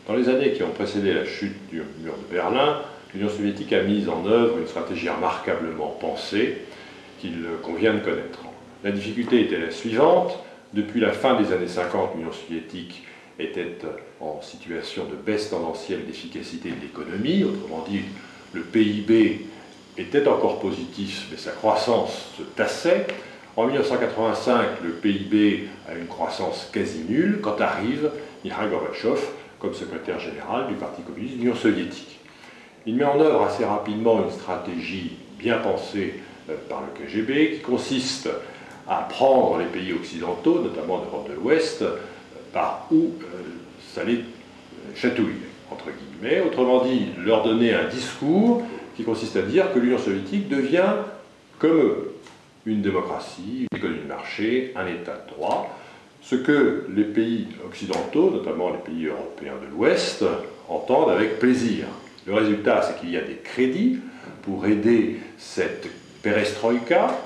Dans les années qui ont précédé la chute du mur de Berlin, l'Union soviétique a mis en œuvre une stratégie remarquablement pensée qu'il convient de connaître. La difficulté était la suivante. Depuis la fin des années 50, l'Union soviétique était en situation de baisse tendancielle d'efficacité de l'économie. Autrement dit, le PIB était encore positif, mais sa croissance se tassait. En 1985, le PIB a une croissance quasi nulle quand arrive Mikhaïl Gorbatchev comme secrétaire général du Parti communiste de l'Union soviétique. Il met en œuvre assez rapidement une stratégie bien pensée par le KGB qui consiste à prendre les pays occidentaux, notamment d'Europe de l'Ouest, par où ça les chatouille, entre guillemets. Autrement dit, leur donner un discours qui consiste à dire que l'Union soviétique devient, comme eux, une démocratie, une économie de marché, un état de droit, ce que les pays occidentaux, notamment les pays européens de l'Ouest, entendent avec plaisir. Le résultat, c'est qu'il y a des crédits pour aider cette perestroïka,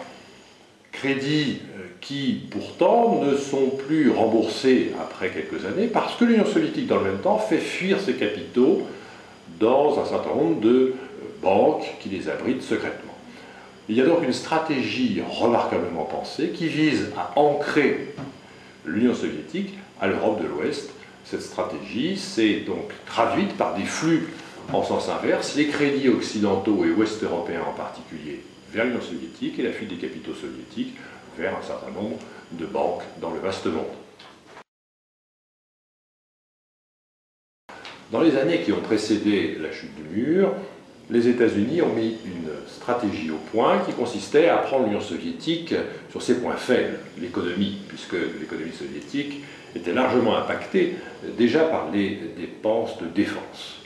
crédits qui pourtant ne sont plus remboursés après quelques années parce que l'Union soviétique, dans le même temps, fait fuir ses capitaux dans un certain nombre de banques qui les abritent secrètement. Il y a donc une stratégie remarquablement pensée qui vise à ancrer l'Union soviétique à l'Europe de l'Ouest. Cette stratégie s'est donc traduite par des flux en sens inverse, les crédits occidentaux et ouest-européens en particulier vers l'Union soviétique et la fuite des capitaux soviétiques vers un certain nombre de banques dans le vaste monde. Dans les années qui ont précédé la chute du mur, les États-Unis ont mis une stratégie au point qui consistait à prendre l'Union soviétique sur ses points faibles, l'économie, puisque l'économie soviétique était largement impactée déjà par les dépenses de défense.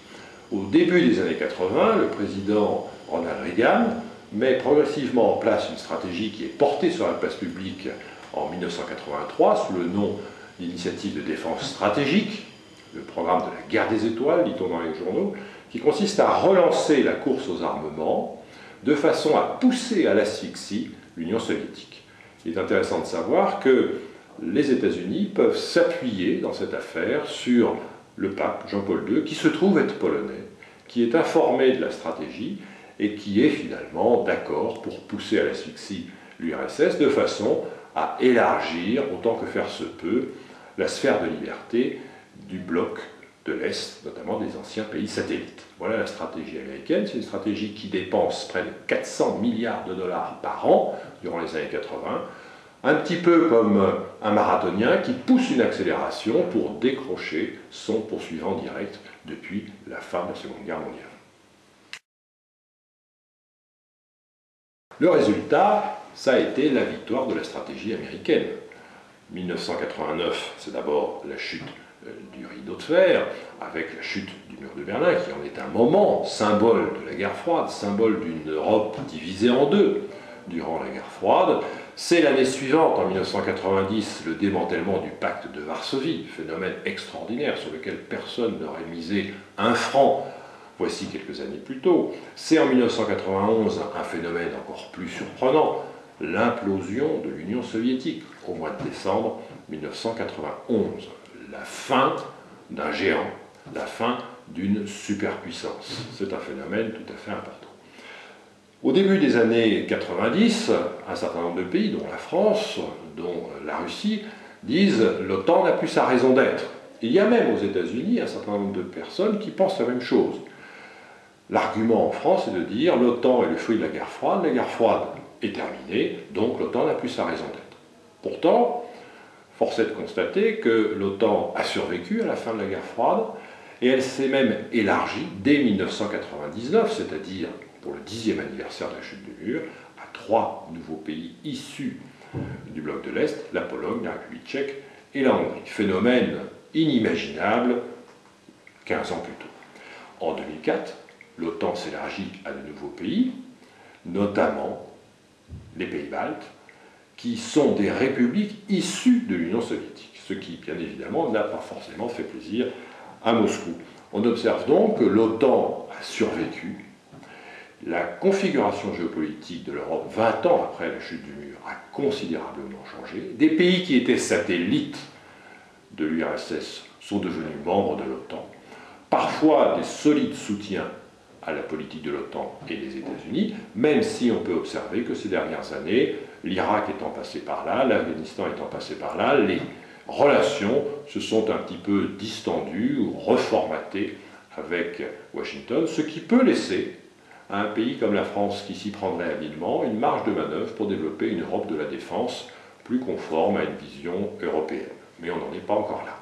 Au début des années 80, le président Ronald Reagan met progressivement en place une stratégie qui est portée sur la place publique en 1983 sous le nom d'initiative de défense stratégique, le programme de la guerre des étoiles, dit-on dans les journaux, qui consiste à relancer la course aux armements de façon à pousser à l'asphyxie l'Union soviétique. Il est intéressant de savoir que les États-Unis peuvent s'appuyer dans cette affaire sur le pape Jean-Paul II, qui se trouve être polonais, qui est informé de la stratégie et qui est finalement d'accord pour pousser à l'asphyxie l'URSS de façon à élargir, autant que faire se peut, la sphère de liberté du bloc de l'Est, notamment des anciens pays satellites. Voilà la stratégie américaine. C'est une stratégie qui dépense près de 400 milliards de dollars par an durant les années 80, un petit peu comme un marathonien qui pousse une accélération pour décrocher son poursuivant direct depuis la fin de la Seconde Guerre mondiale. Le résultat, ça a été la victoire de la stratégie américaine. 1989, c'est d'abord la chute du rideau de fer, avec la chute du mur de Berlin, qui en est un moment, symbole de la guerre froide, symbole d'une Europe divisée en deux durant la guerre froide. C'est l'année suivante, en 1990, le démantèlement du pacte de Varsovie, phénomène extraordinaire sur lequel personne n'aurait misé un franc voici quelques années plus tôt. C'est en 1991 un phénomène encore plus surprenant, l'implosion de l'Union soviétique au mois de décembre 1991. La fin d'un géant, la fin d'une superpuissance. C'est un phénomène tout à fait important. Au début des années 90, un certain nombre de pays, dont la France, dont la Russie, disent « l'OTAN n'a plus sa raison d'être ». Il y a même aux États-Unis un certain nombre de personnes qui pensent la même chose. L'argument en France est de dire « l'OTAN est le fruit de la guerre froide est terminée, donc l'OTAN n'a plus sa raison d'être ». Pourtant, force est de constater que l'OTAN a survécu à la fin de la guerre froide et elle s'est même élargie dès 1999, c'est-à-dire pour le 10e anniversaire de la chute du mur, à 3 nouveaux pays issus du bloc de l'Est, la Pologne, la République tchèque et la Hongrie. Phénomène inimaginable 15 ans plus tôt. En 2004, l'OTAN s'élargit à de nouveaux pays, notamment les pays baltes, qui sont des républiques issues de l'Union soviétique, ce qui, bien évidemment, n'a pas forcément fait plaisir à Moscou. On observe donc que l'OTAN a survécu. La configuration géopolitique de l'Europe, 20 ans après la chute du mur, a considérablement changé. Des pays qui étaient satellites de l'URSS sont devenus membres de l'OTAN. parfois des solides soutiens à la politique de l'OTAN et des États-Unis, même si on peut observer que ces dernières années, l'Irak étant passé par là, l'Afghanistan étant passé par là, les relations se sont un petit peu distendues ou reformatées avec Washington, ce qui peut laisser à un pays comme la France, qui s'y prendrait habilement, une marge de manœuvre pour développer une Europe de la défense plus conforme à une vision européenne. Mais on n'en est pas encore là.